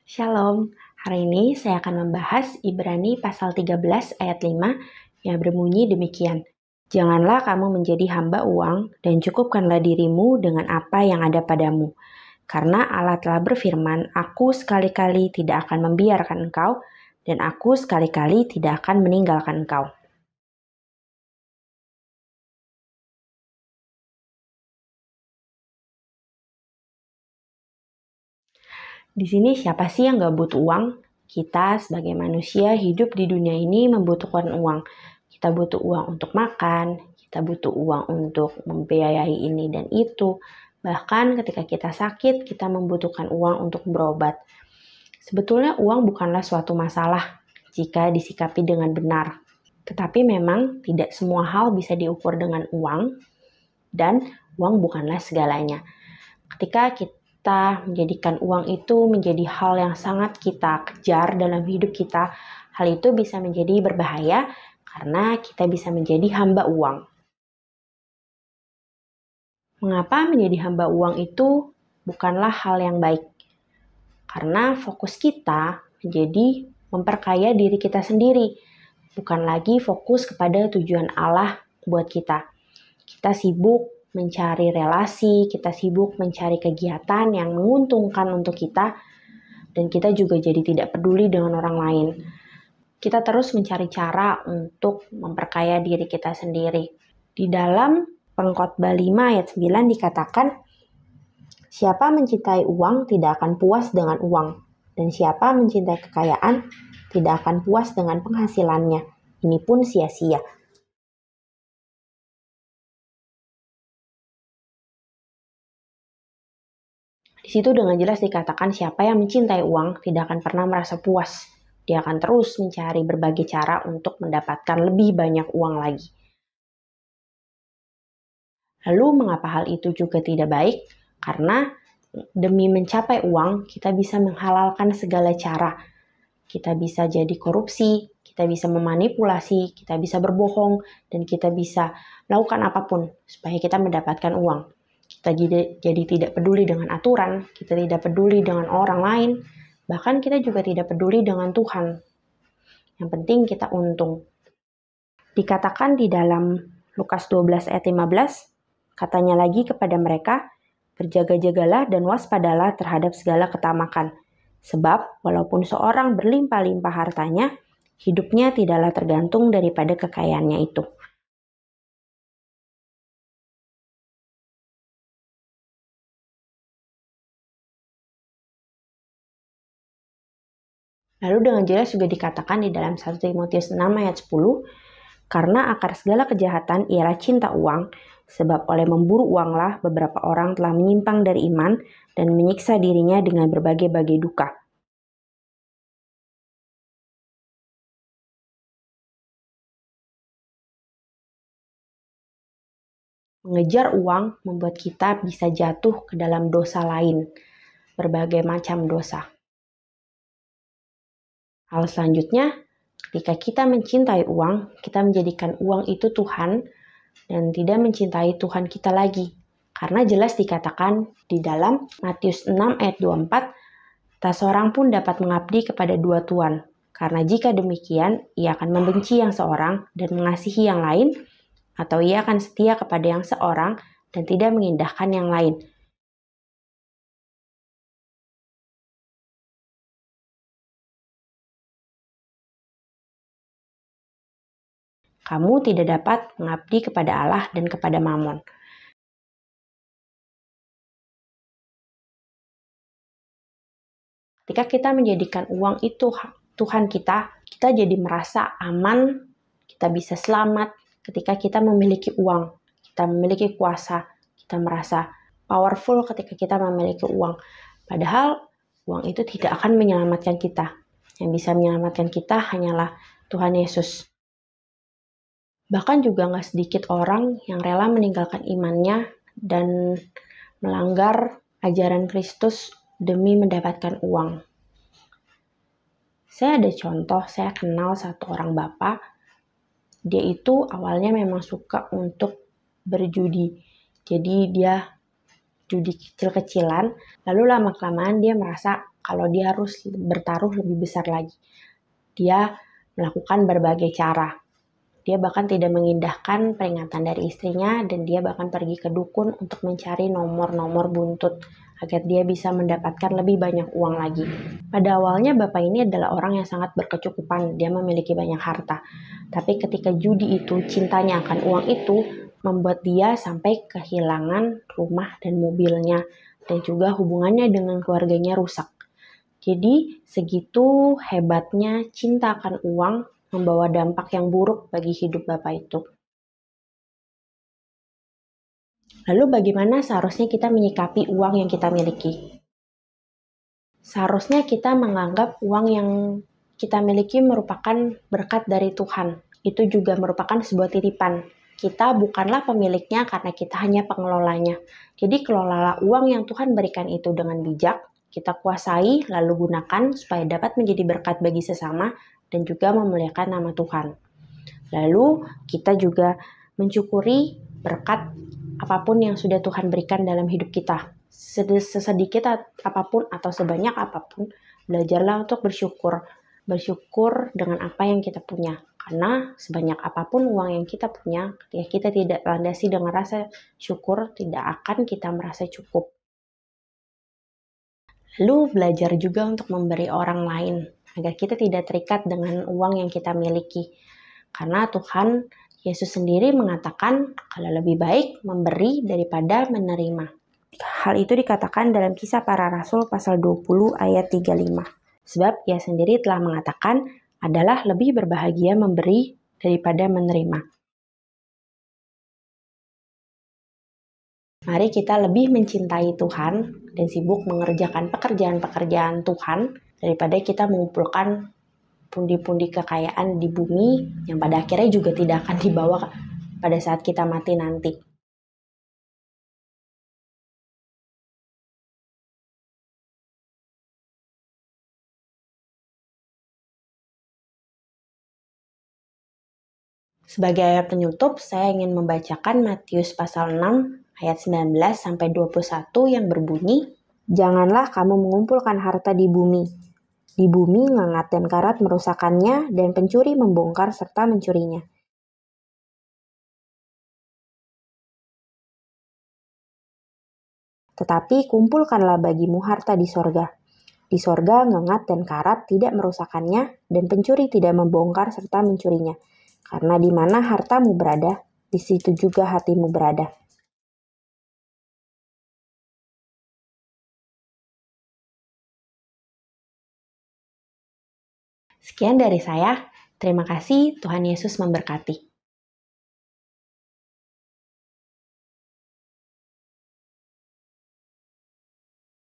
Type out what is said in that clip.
Shalom, hari ini saya akan membahas Ibrani pasal 13 ayat 5 yang berbunyi demikian. Janganlah kamu menjadi hamba uang dan cukupkanlah dirimu dengan apa yang ada padamu. Karena Allah telah berfirman, aku sekali-kali tidak akan membiarkan engkau dan aku sekali-kali tidak akan meninggalkan engkau. Di sini siapa sih yang gak butuh uang? Kita sebagai manusia hidup di dunia ini membutuhkan uang. Kita butuh uang untuk makan, kita butuh uang untuk membiayai ini dan itu. Bahkan ketika kita sakit, kita membutuhkan uang untuk berobat. Sebetulnya uang bukanlah suatu masalah jika disikapi dengan benar. Tetapi memang tidak semua hal bisa diukur dengan uang dan uang bukanlah segalanya. Ketika kita menjadikan uang itu menjadi hal yang sangat kita kejar dalam hidup kita, hal itu bisa menjadi berbahaya karena kita bisa menjadi hamba uang. Mengapa menjadi hamba uang itu bukanlah hal yang baik? Karena fokus kita menjadi memperkaya diri kita sendiri, bukan lagi fokus kepada tujuan Allah buat kita. Kita sibuk mencari relasi, kita sibuk mencari kegiatan yang menguntungkan untuk kita, dan kita juga jadi tidak peduli dengan orang lain. Kita terus mencari cara untuk memperkaya diri kita sendiri. Di dalam Pengkhotbah 5 ayat 9 dikatakan, siapa mencintai uang tidak akan puas dengan uang, dan siapa mencintai kekayaan tidak akan puas dengan penghasilannya. Ini pun sia-sia. Di situ dengan jelas dikatakan siapa yang mencintai uang tidak akan pernah merasa puas. Dia akan terus mencari berbagai cara untuk mendapatkan lebih banyak uang lagi. Lalu mengapa hal itu juga tidak baik? Karena demi mencapai uang, kita bisa menghalalkan segala cara. Kita bisa jadi korupsi, kita bisa memanipulasi, kita bisa berbohong, dan kita bisa melakukan apapun supaya kita mendapatkan uang. Kita jadi tidak peduli dengan aturan, kita tidak peduli dengan orang lain, bahkan kita juga tidak peduli dengan Tuhan. Yang penting kita untung. Dikatakan di dalam Lukas 12 ayat 15, katanya lagi kepada mereka, berjaga-jagalah dan waspadalah terhadap segala ketamakan. Sebab walaupun seorang berlimpah-limpah hartanya, hidupnya tidaklah tergantung daripada kekayaannya itu. Lalu dengan jelas juga dikatakan di dalam 1 Timotius 6 ayat 10, karena akar segala kejahatan ialah cinta uang, sebab oleh memburu uanglah beberapa orang telah menyimpang dari iman dan menyiksa dirinya dengan berbagai-bagai duka. Mengejar uang membuat kita bisa jatuh ke dalam dosa lain, berbagai macam dosa. Hal selanjutnya, ketika kita mencintai uang, kita menjadikan uang itu Tuhan dan tidak mencintai Tuhan kita lagi. Karena jelas dikatakan di dalam Matius 6 ayat 24, tak seorang pun dapat mengabdi kepada dua tuan. Karena jika demikian, ia akan membenci yang seorang dan mengasihi yang lain, atau ia akan setia kepada yang seorang dan tidak mengindahkan yang lain. Kamu tidak dapat mengabdi kepada Allah dan kepada Mammon. Ketika kita menjadikan uang itu Tuhan kita jadi merasa aman, kita bisa selamat. Ketika kita memiliki uang, kita memiliki kuasa, kita merasa powerful ketika kita memiliki uang. Padahal uang itu tidak akan menyelamatkan kita. Yang bisa menyelamatkan kita hanyalah Tuhan Yesus. Bahkan juga gak sedikit orang yang rela meninggalkan imannya dan melanggar ajaran Kristus demi mendapatkan uang. Saya ada contoh, saya kenal satu orang bapak. Dia itu awalnya memang suka untuk berjudi. Jadi dia judi kecil-kecilan, lalu lama-kelamaan dia merasa kalau dia harus bertaruh lebih besar lagi. Dia melakukan berbagai cara. Dia bahkan tidak mengindahkan peringatan dari istrinya dan dia bahkan pergi ke dukun untuk mencari nomor-nomor buntut agar dia bisa mendapatkan lebih banyak uang lagi. Pada awalnya bapak ini adalah orang yang sangat berkecukupan, dia memiliki banyak harta. Tapi ketika judi itu, cintanya akan uang itu membuat dia sampai kehilangan rumah dan mobilnya dan juga hubungannya dengan keluarganya rusak. Jadi segitu hebatnya cinta akan uang membawa dampak yang buruk bagi hidup bapak itu. Lalu bagaimana seharusnya kita menyikapi uang yang kita miliki? Seharusnya kita menganggap uang yang kita miliki merupakan berkat dari Tuhan. Itu juga merupakan sebuah titipan. Kita bukanlah pemiliknya karena kita hanya pengelolanya. Jadi kelolalah uang yang Tuhan berikan itu dengan bijak, kita kuasai lalu gunakan supaya dapat menjadi berkat bagi sesama dan juga memuliakan nama Tuhan. Lalu kita juga mensyukuri berkat apapun yang sudah Tuhan berikan dalam hidup kita. Sesedikit apapun atau sebanyak apapun, belajarlah untuk bersyukur. Bersyukur dengan apa yang kita punya. Karena sebanyak apapun uang yang kita punya, ketika kita tidak landasi dengan rasa syukur, tidak akan kita merasa cukup. Lalu belajar juga untuk memberi orang lain, agar kita tidak terikat dengan uang yang kita miliki. Karena Tuhan Yesus sendiri mengatakan kalau lebih baik memberi daripada menerima. Hal itu dikatakan dalam Kisah Para Rasul pasal 20 ayat 35. Sebab ia sendiri telah mengatakan adalah lebih berbahagia memberi daripada menerima. Mari kita lebih mencintai Tuhan dan sibuk mengerjakan pekerjaan-pekerjaan Tuhan daripada kita mengumpulkan pundi-pundi kekayaan di bumi yang pada akhirnya juga tidak akan dibawa pada saat kita mati nanti. Sebagai ayat penutup, saya ingin membacakan Matius pasal 6 ayat 19 sampai 21 yang berbunyi, "Janganlah kamu mengumpulkan harta di bumi. Di bumi ngengat dan karat merusakkannya dan pencuri membongkar serta mencurinya. Tetapi kumpulkanlah bagimu harta di sorga. Di sorga ngengat dan karat tidak merusakkannya dan pencuri tidak membongkar serta mencurinya. Karena di mana hartamu berada, di situ juga hatimu berada." Sekian dari saya. Terima kasih, Tuhan Yesus memberkati.